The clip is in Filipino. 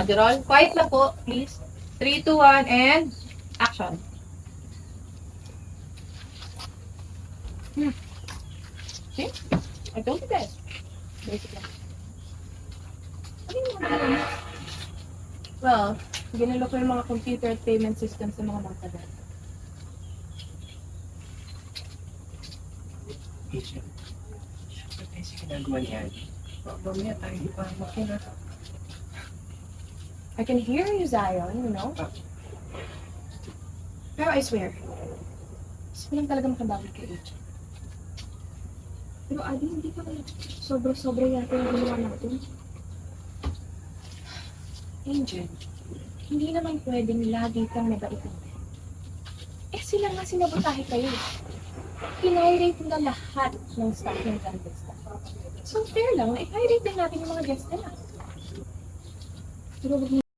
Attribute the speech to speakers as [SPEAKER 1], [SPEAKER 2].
[SPEAKER 1] Roll. Quiet lang po, please. 3, 2, 1, and action. See? I told you guys. Basic lang. Ano yung mga ganun? Well, ginalo ko yung mga computer at payment systems ng mga magtagal.
[SPEAKER 2] Agent, ba't tayo sa ginagawa niyan? Mamaya tayo di pa makina.
[SPEAKER 1] I can hear you, Zion, you know? Pero I swear, gusto ko lang talaga makabawi kay Agent. Pero Adi, hindi pa sobra-sobra yata yung ginawa natin. Angel, hindi naman pwedeng lagi kang mabaitin. Eh sila nga sinabotahe kayo. Pinirate na lahat ng staff ng Candlesta. So fair lang na i-pirate din natin yung mga guests nila. Pero wag